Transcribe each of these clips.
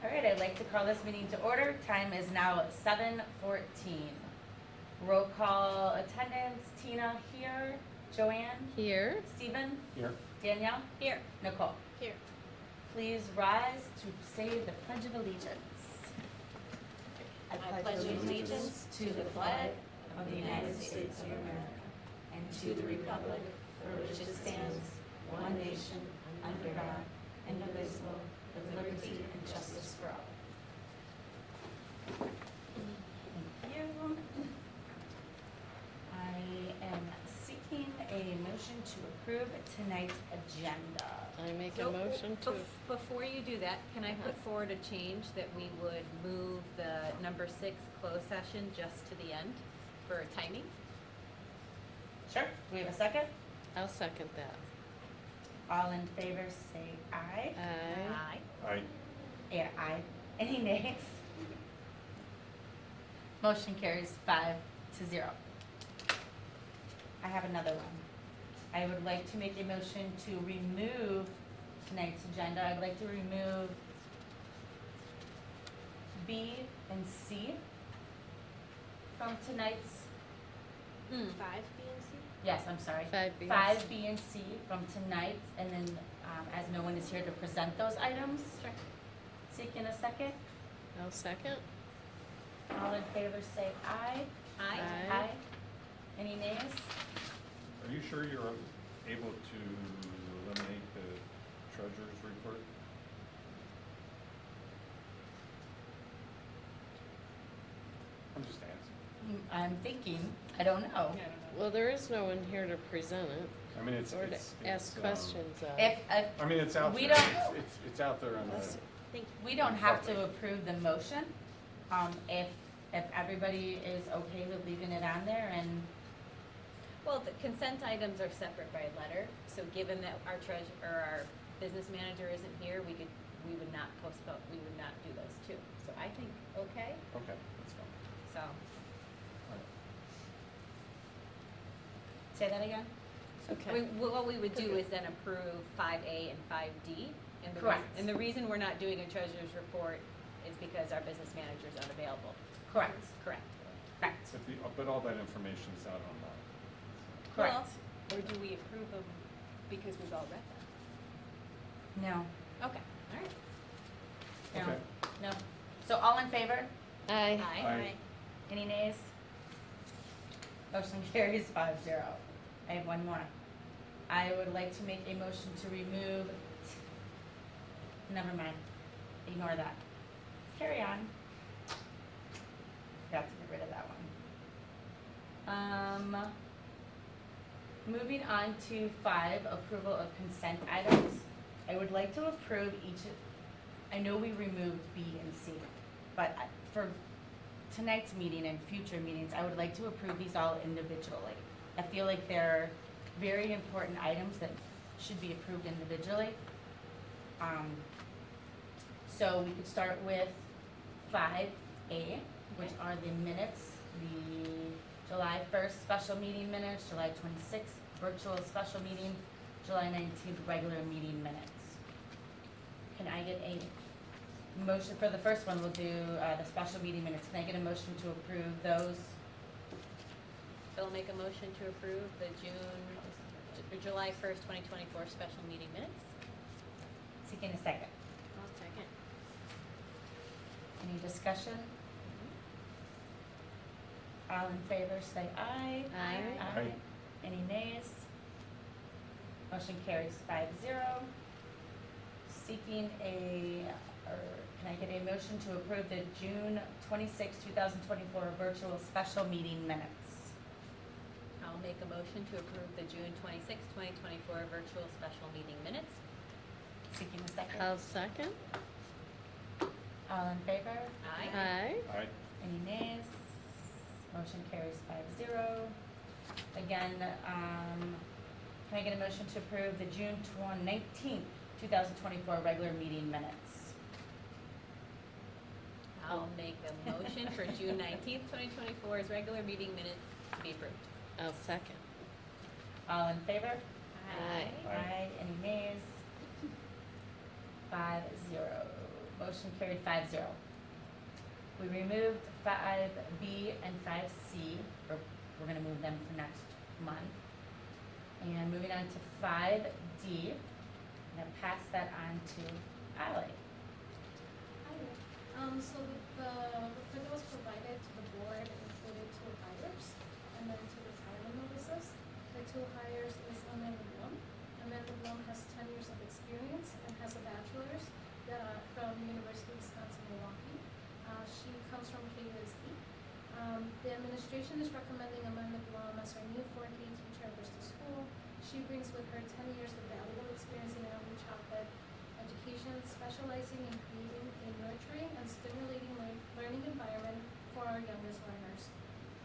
All right, I'd like to call this meeting to order. Time is now 7:14. Roll call attendance, Tina here, Joanne, Here. Stephen, Here. Danielle, Here. Nicole. Here. Please rise to say the Pledge of Allegiance. I pledge allegiance to the flag of the United States of America and to the republic for which it stands, one nation, under God, indivisible, with liberty and justice for all. Thank you. I am seeking a motion to approve tonight's agenda. I make a So, motion to, Before you do that, can I put forward a change that we would move the number 6 closed session just to the end for timing? Sure. Do we have a second? I'll second that. All in favor say aye. Aye. Aye. And aye. Any nays? Motion carries 5-0. I have another one. I would like to make a motion to remove tonight's agenda. I'd like to remove B and C from tonight's, 5, B, and C? yes, I'm sorry. 5B. 5B and C from tonight, and then as no one is here to present those items. Sure. Seeking a second. I'll second. All in favor say aye. Aye. Aye. Any nays? Are you sure you're able to eliminate the treasurer's report? I'm just asking. I'm thinking, I don't know. Well, there is no one here to present it I mean, it's, or to it's. ask questions of. If, I mean, it's out We there. don't- It's out there on the, Let's- Thank we don't have to approve the motion, if everybody is okay with leaving it on there and, Well, the consent items are separate by letter, so given that our our business manager isn't here, we would not postpone, we would not do those two. So I think, okay, okay, that's fine. so, All right. say that again? Okay. what we would do is then approve 5A and 5D. And the Correct. And the reason we're not doing a treasurer's report is because our business manager is unavailable. Correct, Correct. correct, But all that information's out online. correct. Or do we approve them because we've all read them? No, Okay, all right. no, Okay. no. So all in favor? Aye. Aye. Any nays? Motion carries 5-0. I have one more. I would like to make a motion to remove, never mind, ignore that. Carry on. Got to get rid of that one. Moving on to 5, approval of consent items. I would like to approve I know we removed B and C, but for tonight's meeting and future meetings, I would like to approve these all individually. I feel like they're very important items that should be approved individually. So we could start with 5A, which are the minutes, the July 1st special meeting minutes, July 26th virtual special meeting, July 19th regular meeting minutes. Can I get a motion, for the first one, we'll do the special meeting minutes. Can I get a motion to approve those? Bill, make a motion to approve the July 1st, 2024 special meeting minutes. Seeking a second. I'll second. Any discussion? All in favor say aye. Aye. Aye. Any nays? Motion carries 5-0. Seeking can I get a motion to approve the June 26, 2024 virtual special meeting minutes? I'll make a motion to approve the June 26, 2024 virtual special meeting minutes. Seeking a second. I'll second. All in favor? Aye. Aye. Aye. Any nays? Motion carries 5-0. Again, can I get a motion to approve the June 19th, 2024 regular meeting minutes? I'll make a motion for June 19th, 2024's regular meeting minutes to be approved. I'll second. All in favor? Aye. Aye. Any nays? 5-0. Motion carried 5-0. We removed 5B and 5C, or we're gonna move them for next month. And moving on to 5D, I'm gonna pass that on to Ally. So the report that was provided to the board included 2 hires and then 2 retirement notices. The 2 hires is Amanda Blum. Amanda Blum has 10 years of experience and has a bachelor's from University of Wisconsin-Milwaukee. She comes from KUSD. The administration is recommending Amanda Blum as our new 4K teacher at Bristol School. She brings with her 10 years of valuable experience in early childhood education, specializing in creating a nurturing and stimulating learning environment for our youngest learners.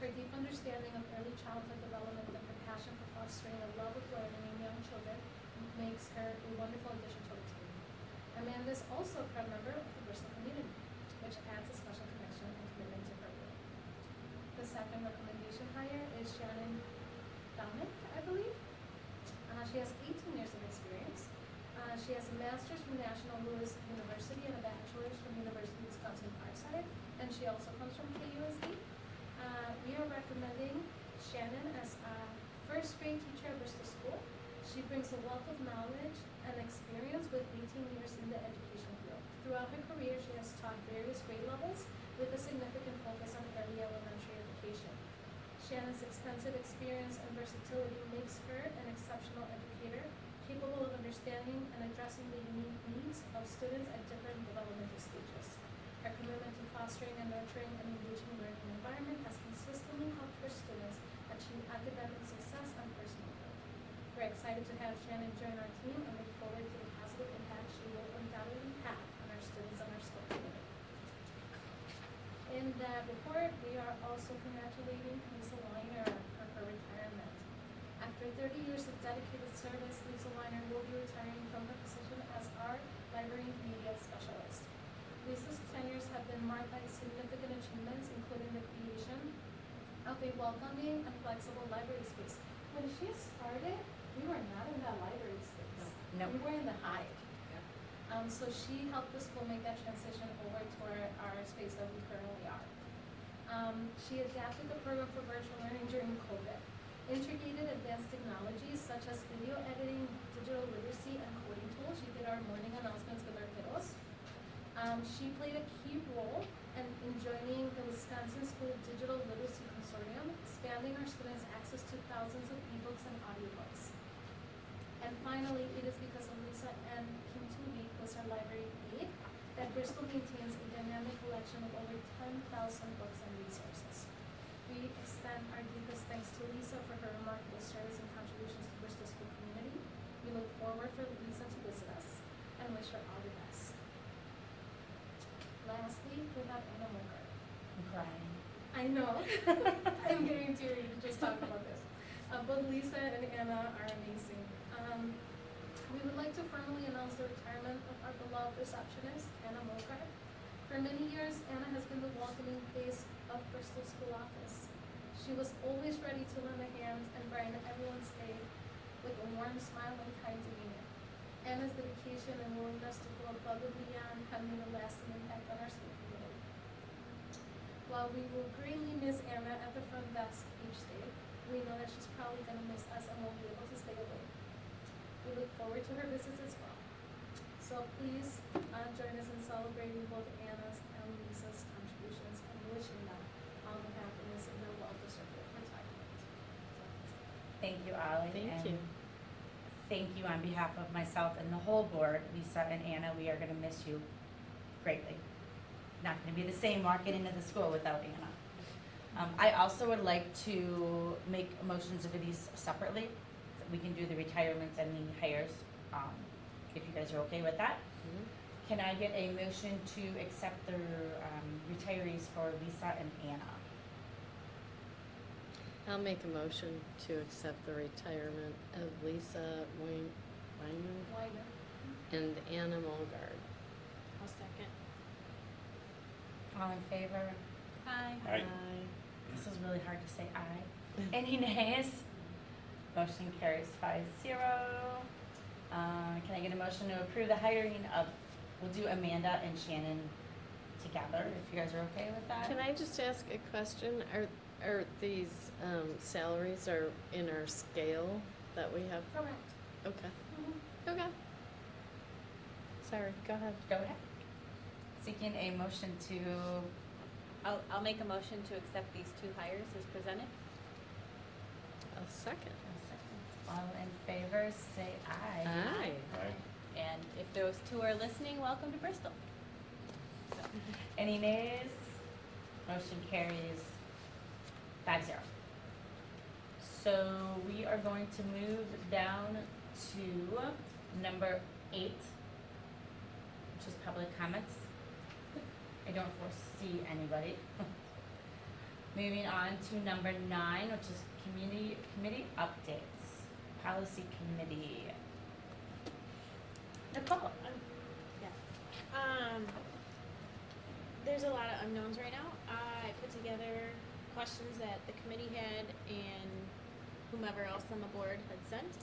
Her deep understanding of early childhood development and her passion for fostering a love of learning in young children makes her a wonderful addition to our team. Amanda is also a proud member of the Bristol community, which adds a special connection and commitment to her work. The second recommendation hire is Shannon Dominic, I believe. She has 18 years of experience. She has a master's from National Louis University and a bachelor's from University of Wisconsin-Parkside, and she also comes from KUSD. We are recommending Shannon as a first grade teacher at Bristol School. She brings a wealth of knowledge and experience with 18 years in the education field. Throughout her career, she has taught various grade levels with a significant focus on early elementary education. Shannon's extensive experience and versatility makes her an exceptional educator, capable of understanding and addressing the unique needs of students at different developmental stages. Her commitment to fostering and nurturing an engaging learning environment has consistently helped her students achieve academic success and personal growth. We're excited to have Shannon join our team and look forward to the positive impact she will undoubtedly have on our students and our school community. In that report, we are also congratulating Lisa Weiner for her retirement. After 30 years of dedicated service, Lisa Weiner will be retiring from her position as our library media specialist. Lisa's tenures have been marked by significant achievements, including the creation of a welcoming and flexible library space. When she started, we were not in that library space. No. We were in the Hive. So she helped the school make that transition over to our space that we currently are. She adapted the program for virtual learning during COVID, integrated advanced technologies such as video editing, digital literacy, and coding tools. She did our morning announcements with our kiddos. She played a key role in joining the Wisconsin School Digital Literacy Consortium, expanding our students' access to thousands of ebooks and audiobooks. And finally, it is because of Lisa and Kim Tooby, who's our library aide, that Bristol maintains a dynamic collection of over 10,000 books and resources. We extend our deepest thanks to Lisa for her remarkable service and contributions to Bristol School community. We look forward for Lisa to visit us and wish her all the best. Lastly, we have Anna Moker. I'm crying. I know. I'm getting teary to just talk about this. Both Lisa and Anna are amazing. We would like to formally announce the retirement of our beloved receptionist, Anna Moker. For many years, Anna has been the welcoming face of Bristol School office. She was always ready to lend a hand and brighten everyone's day with a warm smile and kind demeanor. Anna's dedication and willingness to go above and beyond have made a lasting impact on our school community. While we will greatly miss Anna at the front desk each day, we know that she's probably going to miss us and won't be able to stay away. We look forward to her visits as well. So please join us in celebrating both Anna's and Lisa's contributions and wishing them all the happiness in their well-deserved retirement. Thank you, Ollie. Thank and you. Thank you on behalf of myself and the whole board, Lisa and Anna. We are going to miss you greatly. Not going to be the same walking into the school without Anna. I also would like to make motions for these separately. We can do the retirements and the hires, if you guys are okay with that. Mhm. Can I get a motion to accept the retirees for Lisa and Anna? I'll make a motion to accept the retirement of Lisa Weiner Weiner. and Anna Mulgard. I'll second. All in favor? Aye. Aye. This is really hard to say aye. Any nays? Motion carries 5-0. Can I get a motion to approve the hiring of we'll do Amanda and Shannon together, if you guys are okay with that. Can I just ask a question? Are these salaries are in our scale that we have? Correct. Okay. Mhm. Okay. Sorry, go ahead. Go ahead. Seeking a motion to, I'll make a motion to accept these two hires as presented. A second. all in favor, say aye. Aye. Aye. And if those two are listening, welcome to Bristol. So, Any nays? Motion carries 5-0. So we are going to move down to number 8, which is public comments. I don't foresee anybody. Moving on to number 9, which is committee updates. Policy committee. Nicole. There's a lot of unknowns right now. I put together questions that the committee had and whomever else on the board had sent.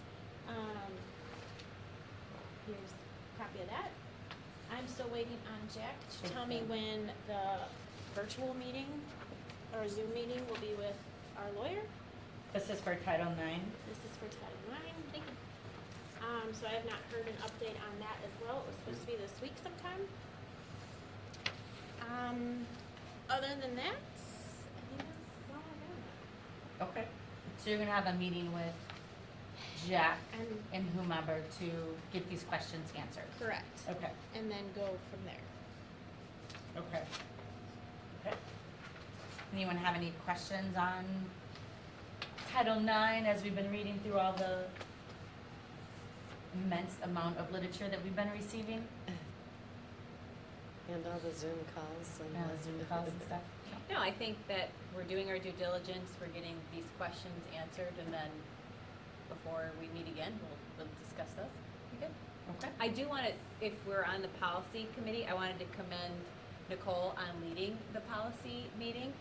Here's a copy of that. I'm still waiting on Jack to tell me when the virtual meeting or Zoom meeting will be with our lawyer. This is for Title IX. This is for Title IX. Thank you. So I have not heard an update on that as well. It was supposed to be this week sometime. Other than that, I think that's all I got. Okay. So you're gonna have a meeting with Jack and whomever to get these questions answered. Correct. Okay. And then go from there. Okay. Okay. Anyone have any questions on Title IX as we've been reading through all the immense amount of literature that we've been receiving? And all the Zoom calls and. Zoom calls and stuff? No, I think that we're doing our due diligence, we're getting these questions answered, and then before we meet again, we'll discuss those. You good? Okay. I do want to, if we're on the policy committee, I wanted to commend Nicole on leading the policy meeting.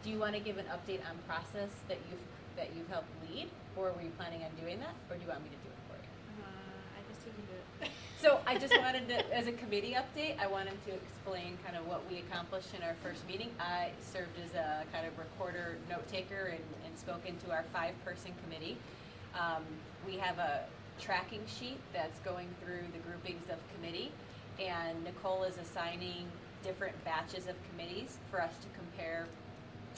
Do you want to give an update on process that you've helped lead, or were you planning on doing that, or do you want me to do it for you? I guess you can do it. So I just wanted to, as a committee update, I wanted to explain kind of what we accomplished in our first meeting. I served as a kind of recorder, note taker, and spoken to our 5-person committee. We have a tracking sheet that's going through the groupings of committee, and Nicole is assigning different batches of committees for us to compare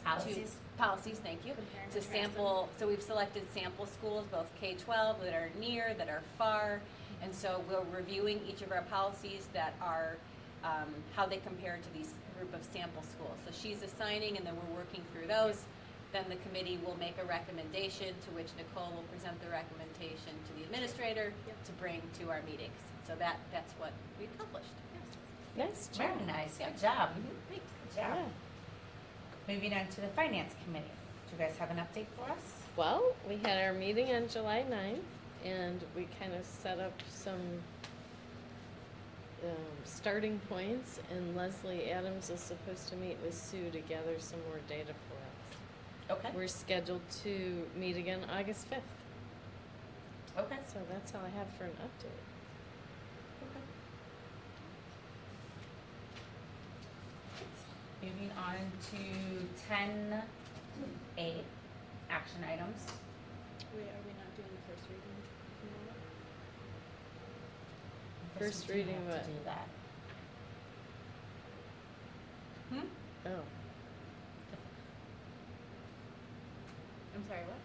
Policies? Policies, thank you. Compare and To contrast them. sample, so we've selected sample schools, both K-12 that are near, that are far, and so we're reviewing each of our policies that are, how they compare to these group of sample schools. So she's assigning, and then we're working through those. Then the committee will make a recommendation, to which Nicole will present the recommendation to the administrator to bring to our meetings. So that's what we accomplished. Nice job. Very nice. Good job. Thanks. Good job. Yeah. Moving on to the finance committee. Do you guys have an update for us? Well, we had our meeting on July 9th, and we kind of set up some starting points, and Leslie Adams is supposed to meet with Sue to gather some more data for us. Okay. We're scheduled to meet again August 5th, Okay. so that's all I have for an update. Moving on to 10A, action items. Wait, are we not doing the first reading? No? Guess First we do reading have what? to do that. Oh, I'm sorry, what?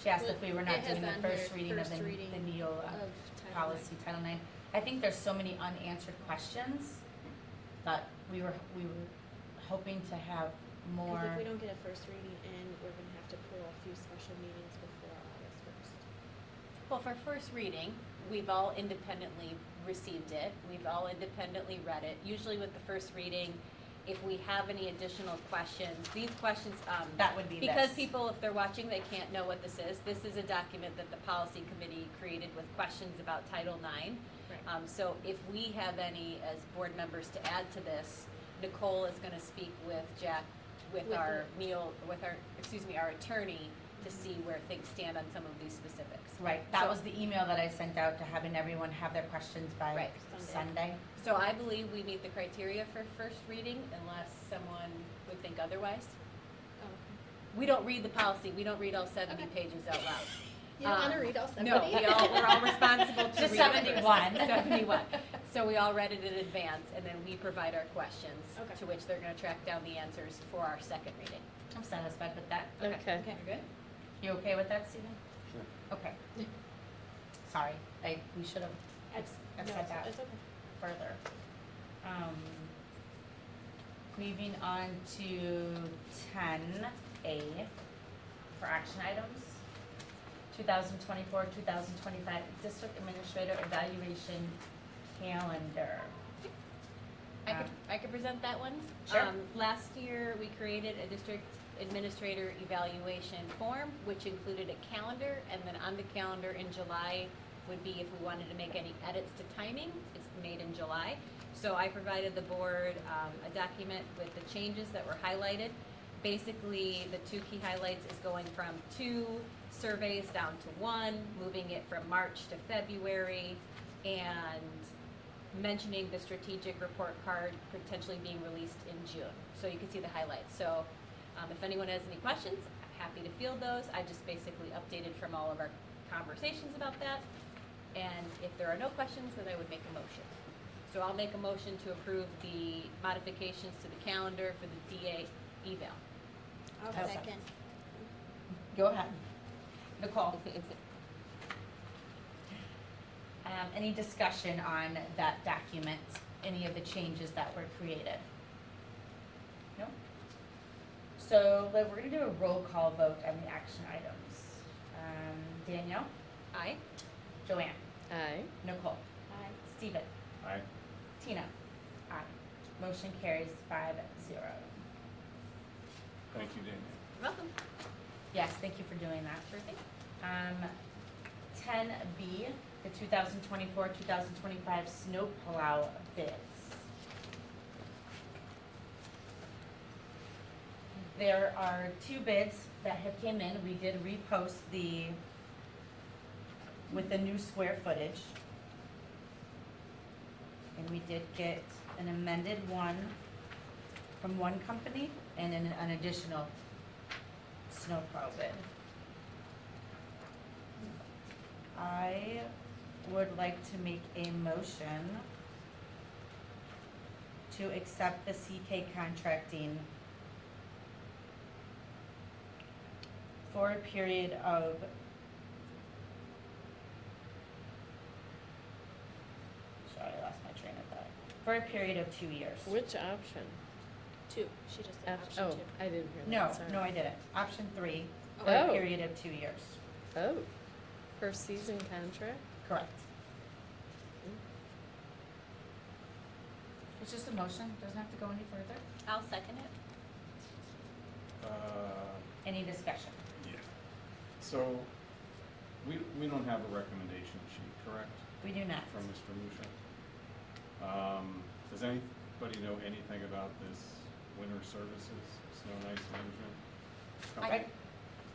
She asked Well, if we were it not has doing the on first here, reading of first reading the NEO Of Title policy, Title IX. I think there's so many unanswered questions that we were hoping to have more. Because if we don't get a first reading in, we're gonna have to pull a few special meetings before August 1st. Well, for first reading, we've all independently received it. We've all independently read it. Usually with the first reading, if we have any additional questions, these questions, That would be because this. people, if they're watching, they can't know what this is. This is a document that the policy committee created with questions about Title IX. Right. So if we have any as board members to add to this, Nicole is gonna speak with Jack, with With our the- our attorney to see where things stand on some of these specifics. Right, that So- was the email that I sent out to having everyone have their questions by Right. Sunday. So I believe we meet the criteria for first reading unless someone would think otherwise. Oh, We don't read the policy, we don't read all 70 Okay. pages out loud. You don't wanna Um, read all No, 70? we're all responsible to Just read it first. 71. 71. So we all read it in advance, and then we provide our questions, Okay. to which they're gonna track down the answers for our second reading. I'm satisfied with that. Okay. You're good? You okay with that, Stephen? Sure. Okay. Sorry, we should have It's, no, said it's, that it's okay. further. Moving on to 10A for action items. 2024-2025 District Administrator Evaluation Calendar. I could present that one. Sure. Last year, we created a district administrator evaluation form, which included a calendar, and then on the calendar in July would be if we wanted to make any edits to timing, it's made in July. So I provided the board a document with the changes that were highlighted. Basically, the two key highlights is going from 2 surveys down to 1, moving it from March to February, and mentioning the strategic report card potentially being released in June. So you can see the highlights. So if anyone has any questions, I'm happy to field those. I just basically updated from all of our conversations about that. And if there are no questions, then I would make a motion. So I'll make a motion to approve the modifications to the calendar for the DA eval. I'll Okay. second. Go ahead. Nicole, any discussion on that document? Any of the changes that were created? No? So we're gonna do a roll call vote on the action items. Danielle, Aye. Joanne, Aye. Nicole, Aye. Stephen, Aye. Tina, aye. Motion carries 5-0. Thank you, Daniel. You're welcome. Yes, thank you for doing that. Sure thing. 10B, the 2024-2025 snow plow bids. There are 2 bids that have came in. We did repost with the new square footage. And we did get an amended one from one company and an additional snowplow bid. I would like to make a motion to accept the CK Contracting for a period of sorry, I lost my train of thought. For a period of 2 years. Which option? 2, she just said option Oh, 2. I didn't hear No, that, sorry. no, I didn't. Option 3, for a Oh. period of 2 years. Oh, per season contract? Correct. It's just a motion, doesn't have to go any further. I'll second it. Any discussion? Yeah. So, we don't have a recommendation sheet, correct, We do not. from Mr. Lucia? Does anybody know anything about this winter services, snow and ice management? company?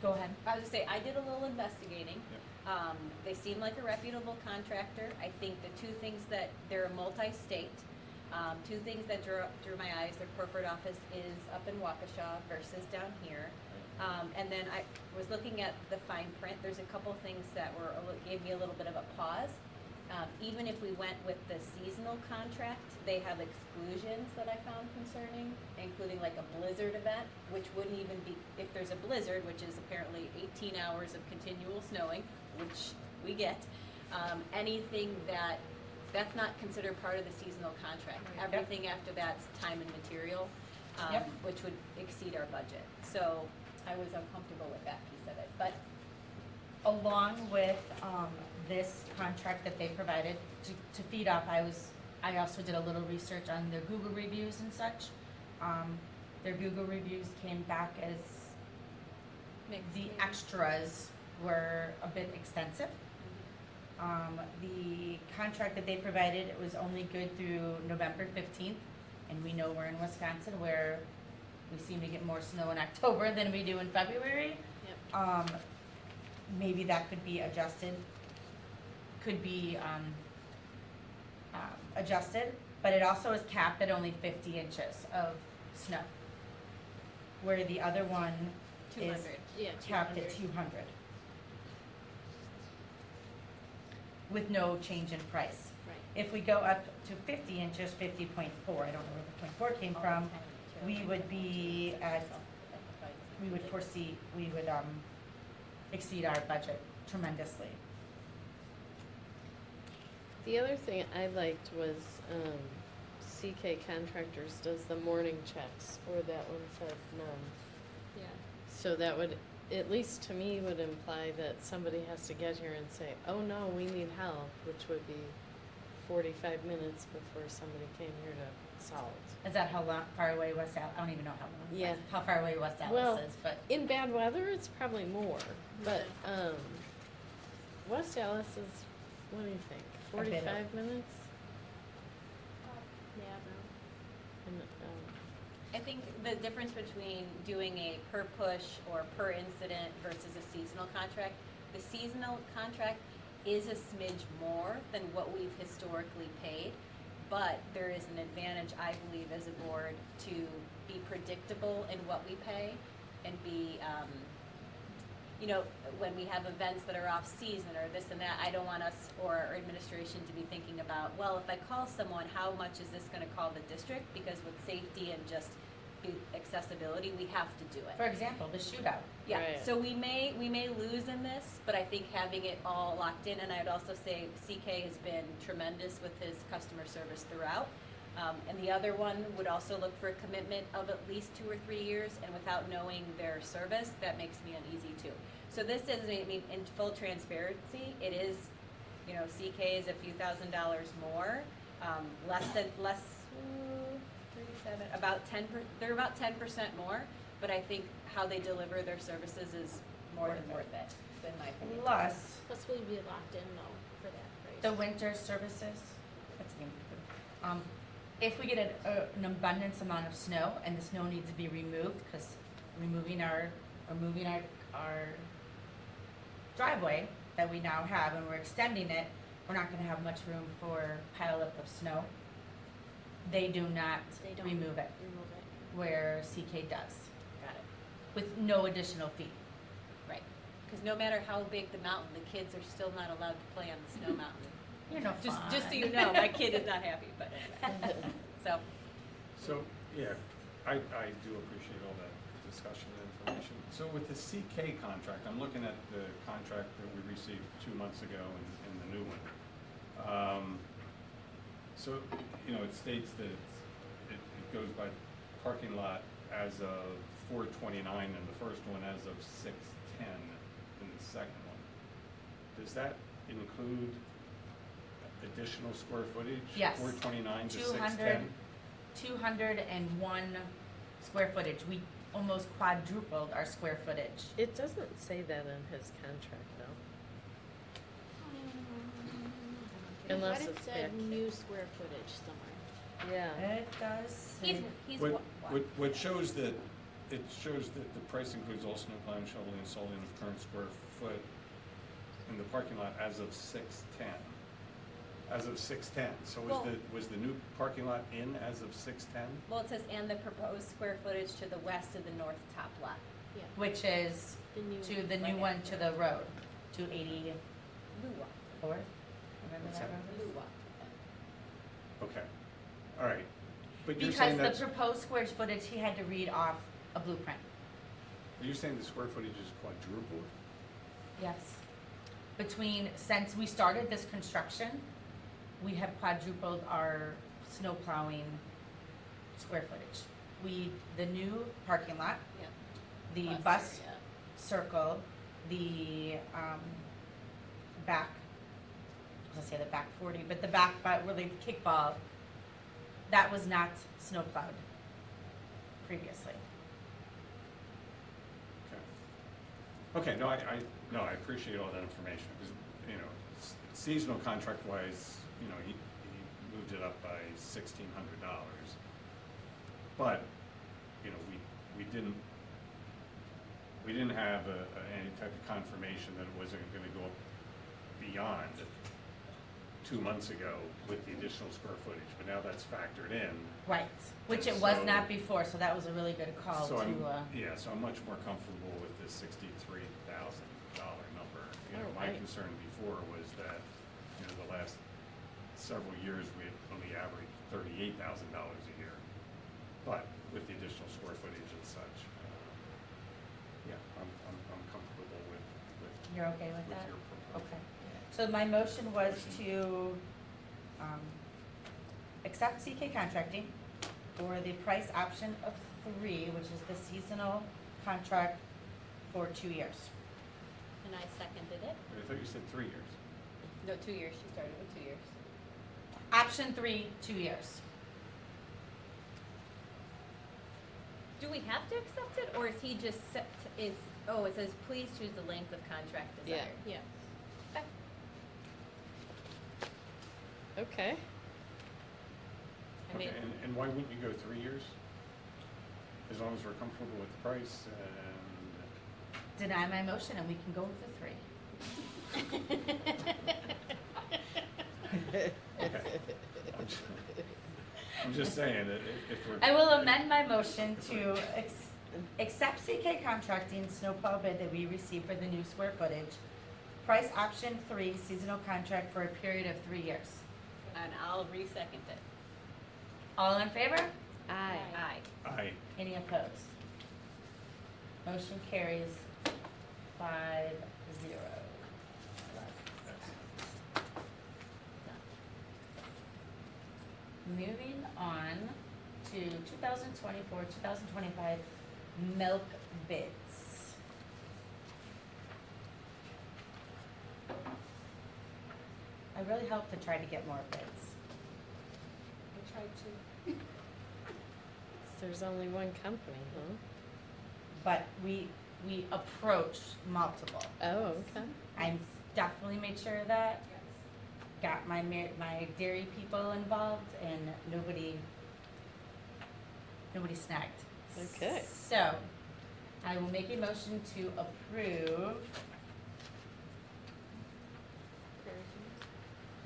Go ahead. I was gonna say, I did a little investigating. Yep. They seem like a reputable contractor. I think the 2 things that, they're multi-state. 2 things that drew my eyes, their corporate office is up in Waukesha versus down here. And then I was looking at the fine print, there's a couple things that gave me a little bit of a pause. Even if we went with the seasonal contract, they have exclusions that I found concerning, including like a blizzard event, which wouldn't even be, if there's a blizzard, which is apparently 18 hours of continual snowing, which we get, anything that's not considered part of the seasonal contract. Yep. Everything after that's time and material, Yep. which would exceed our budget. So I was uncomfortable with that piece of it, but Along with this contract that they provided to feed off, I also did a little research on their Google reviews and such. Their Google reviews came back as the extras were a bit extensive. The contract that they provided, it was only good through November 15th, and we know we're in Wisconsin where we seem to get more snow in October than we do in February. Yep. maybe that could be adjusted, adjusted, but it also is capped at only 50 inches of snow. Where the other one is 200. Yeah, capped at 200. 200. With no change in price. Right. If we go up to 50 inches, 50.4, I don't know where the 0.4 came from, we would be at, we would foresee, we would exceed our budget tremendously. The other thing I liked was, CK Contractors does the morning checks, or that one said none. Yeah. So that would, at least to me, would imply that somebody has to get here and say, oh no, we need help, which would be 45 minutes before somebody came here to solve it. Is that how far away West Dallas, I don't even know how long, Yeah. how far away West Well, Dallas is, but in bad weather, it's probably more, but, West Dallas is, what do you think, A bit of- 45 minutes? Yeah, no. And, I think the difference between doing a per push or per incident versus a seasonal contract, the seasonal contract is a smidge more than what we've historically paid, but there is an advantage, I believe, as a board to be predictable in what we pay and be, you know, when we have events that are off-season or this and that, I don't want us or our administration to be thinking about, well, if I call someone, how much is this gonna call the district? Because with safety and just accessibility, we have to do it. for example, the shootout. Yeah, Right. so we may lose in this, but I think having it all locked in, and I would also say CK has been tremendous with his customer service throughout. And the other one would also look for a commitment of at least 2 or 3 years, and without knowing their service, that makes me uneasy too. So this is, I mean, in full transparency, it is, you know, CK is a few $1,000s more, less, 37, they're about 10% more, but I think how they deliver their services is more than worth it, in my opinion. Plus, Plus we'll be locked in though for that price. the winter services, that's me. If we get an abundance amount of snow and the snow needs to be removed, because moving our driveway that we now have and we're extending it, we're not gonna have much room for pileup of snow. They do not They don't remove it, Remove it. where CK does, Got it. with no additional fee. Right, because no matter how big the mountain, the kids are still not allowed to play on the snow mountain. You're no Just fun. so you know, my kid is not happy, but anyway. So, So, yeah, I do appreciate all that discussion and information. So with the CK contract, I'm looking at the contract that we received 2 months ago and the new one. So, you know, it states that it goes by parking lot as of 4/29 in the first one, as of 6/10 in the second one. Does that include additional square footage? Yes. 4/29 to 200 6/10? 201 square footage. We almost quadrupled our square footage. It doesn't say that in his contract though. Unless What it's it said back. new square footage somewhere. Yeah. It does say. he's, What shows that, it shows that the price includes all snow plowing, shoveling, and salting of current square foot in the parking lot as of 6/10. As of 6/10, so Well- was the new parking lot in as of 6/10? well, it says, and the proposed square footage to the west of the north top lot. Yeah. Which is The new. to the new Right one after. to the road, 284. Luwa. Remember What's that that? road? Luwa. Okay, all right. But you're Because saying the that's, proposed square footage, he had to read off a blueprint. you're saying the square footage is quadrupled? Yes. Since we started this construction, we have quadrupled our snow plowing square footage. The new parking lot, Yeah. the Bus bus area. circle, the back, I was gonna say the back 40, but the back, where the kickball, that was not snow plowed previously. Okay, no, I appreciate all that information, because, you know, seasonal contract wise, you know, he moved it up by $1,600. But, you know, we didn't we didn't have any type of confirmation that it wasn't gonna go up beyond 2 months ago with the additional square footage, but now that's factored in. Right, which it was So- not before, so that was a really good call So I'm, to, yeah, so I'm much more comfortable with this $63,000 number. You know, my Alright. concern before was that, you know, the last several years, we had only averaged $38,000 a year. But with the additional square footage and such, yeah, I'm comfortable with you're okay with that? your proposal. Okay. So my motion was to, accept CK Contracting for the price option of 3, which is the seasonal contract for 2 years. And I seconded it. I thought you said 3 years. No, 2 years, she started with 2 years. Option 3, 2 years. Do we have to accept it, or is he just set, it says, please choose the length of contract Yeah. desired? Yeah. Okay. I mean, Okay, and why wouldn't you go 3 years? As long as we're comfortable with the price and, Deny my motion and we can go with the 3. okay. I'm just saying that if we're. I will amend my motion to accept CK Contracting snowplow bid that we received for the new square footage. Price option 3, seasonal contract for a period of 3 years. and I'll re-second it. All in favor? Aye. Aye. Aye. Any opposed? Motion carries 5-0. Moving on to 2024, 2025 milk bids. I really hope to try to get more bids. I tried to. There's only one company, huh? But we approached multiple. Oh, okay. I definitely made sure of that, got my my dairy people involved, and nobody snagged. Okay. So, I will make a motion to approve.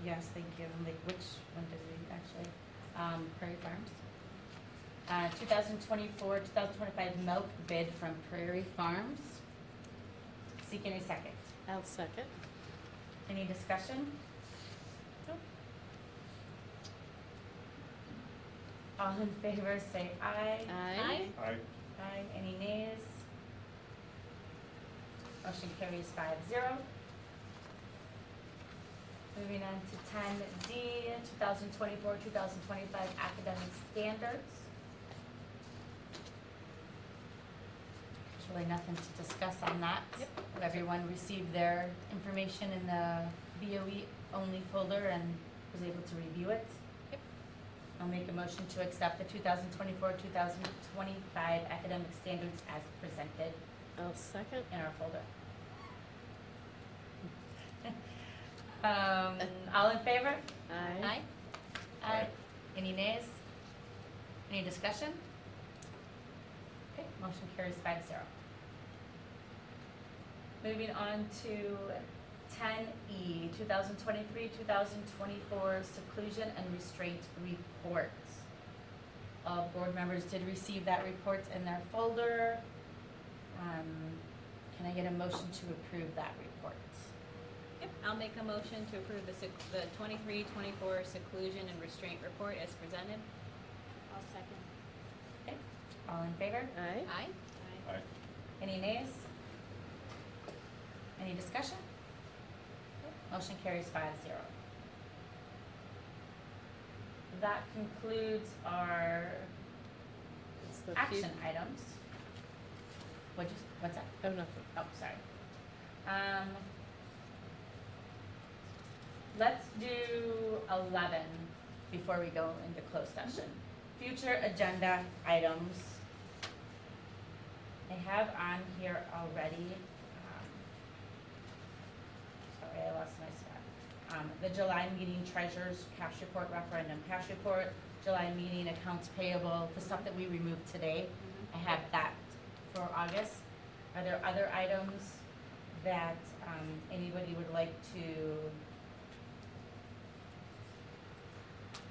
Yes, thank you. Like, which one did we actually? Prairie Farms. 2024, 2025 milk bid from Prairie Farms. Seeking a second. I'll second. Any discussion? Nope. All in favor say aye. Aye. Aye. Aye. Any nays? Motion carries 5-0. Moving on to 10D, 2024, 2025 academic standards. There's really nothing to discuss on that. Yep. Everyone received their information in the BOE only folder and was able to review it. Yep. I'll make a motion to accept the 2024, 2025 academic standards as presented I'll second. in our folder. All in favor? Aye. Aye? Aye. Any nays? Any discussion? Okay, motion carries 5-0. Moving on to 10E, 2023, 2024 seclusion and restraint reports. All board members did receive that report in their folder. Can I get a motion to approve that report? Yep, I'll make a motion to approve the 23-24 seclusion and restraint report as presented. I'll second. Okay, all in favor? Aye. Aye? Aye. Any nays? Any discussion? Motion carries 5-0. That concludes our It's the action items. What's that? Oh, nothing. Oh, sorry. Let's do 11 before we go into closed session. Future agenda items. I have on here already, sorry, I lost my spot. The July meeting treasurer's cash report, referendum cash report, July meeting accounts payable, the stuff that we removed today. I have that for August. Are there other items that, anybody would like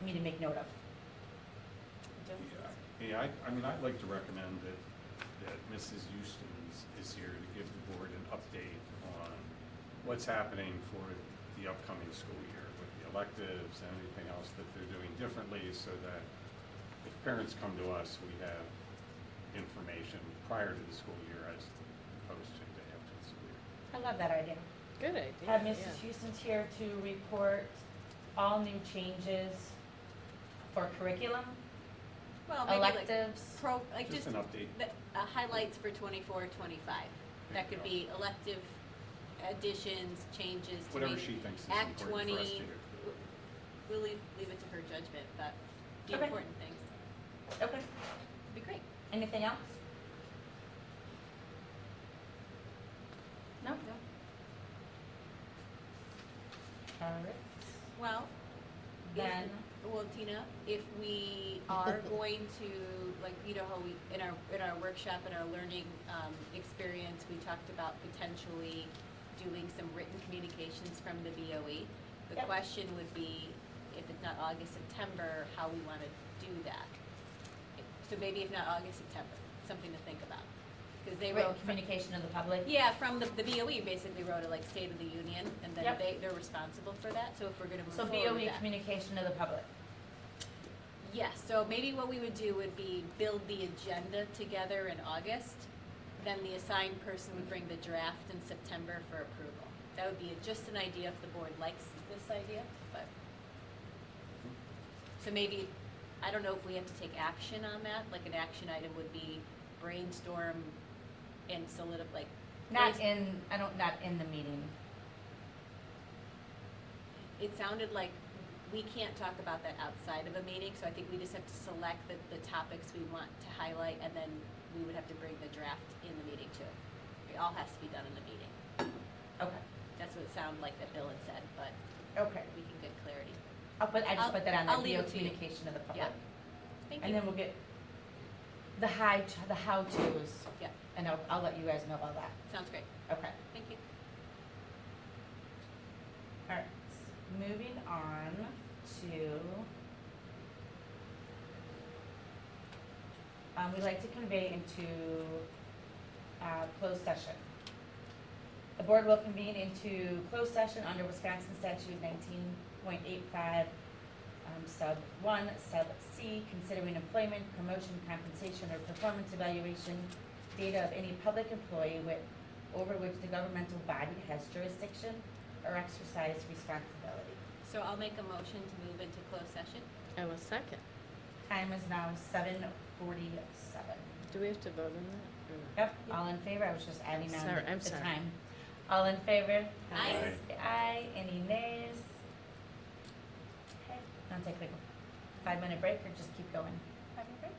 me to make note of? Yeah, I mean, I'd like to recommend that Mrs. Houston is here to give the board an update on what's happening for the upcoming school year with the electives and anything else that they're doing differently, so that if parents come to us, we have information prior to the school year as opposed to day after the school year. I love that idea. Good idea, Have yeah. Mrs. Houston's here to report all new changes for curriculum, Well, maybe like electives. like Just just an update. the highlights for 24, 25. That could be elective additions, changes to Whatever maybe she thinks is Act important for us 20. to hear. We'll leave it to her judgment, but the Okay. important things Okay, would be great. anything else? No? No? All right, Well, then, well, Tina, if we are going to, like, you know how we, in our workshop, in our learning experience, we talked about potentially doing some written communications from the BOE. The Yep. question would be, if it's not August, September, how we want to do that. So maybe if not August, September, something to think about. Because they written wrote, communication to the public. yeah, from the BOE basically wrote a like State of the Union, and then Yep. they're responsible for that, so if we're gonna move So forward with BOE that. communication to the public. Yes, so maybe what we would do would be build the agenda together in August, then the assigned person would bring the draft in September for approval. That would be just an idea if the board likes this idea, but. So maybe, I don't know if we have to take action on that, like an action item would be brainstorm and solidify, like. Not in the meeting. It sounded like we can't talk about that outside of a meeting, so I think we just have to select the topics we want to highlight, and then we would have to bring the draft in the meeting too. It all has to be done in the meeting. Okay, That's what it sounded like that Bill had said, but okay. we can get clarity. I just put that on I'll there, leave BOE it to you. communication to the public. Yeah. Thank And you. then we'll get the how-tos, Yeah, and I'll let you guys know about that. sounds great. Okay, Thank you. all right. Moving on to, we'd like to convey into, closed session. The board will convene into closed session under Wisconsin statute 19.85, sub 1, sub C, considering employment, promotion, compensation, or performance evaluation data of any public employee over which the governmental body has jurisdiction or exercise responsibility. So I'll make a motion to move into closed session. I will second. Time is now 7:47. Do we have to vote on that? or not? Yep, all in favor, I was just adding on Sorry, I'm the sorry. time. All in favor? Aye. Say aye, any nays? Okay, I'll take like a 5-minute break or just keep going? 5-minute break?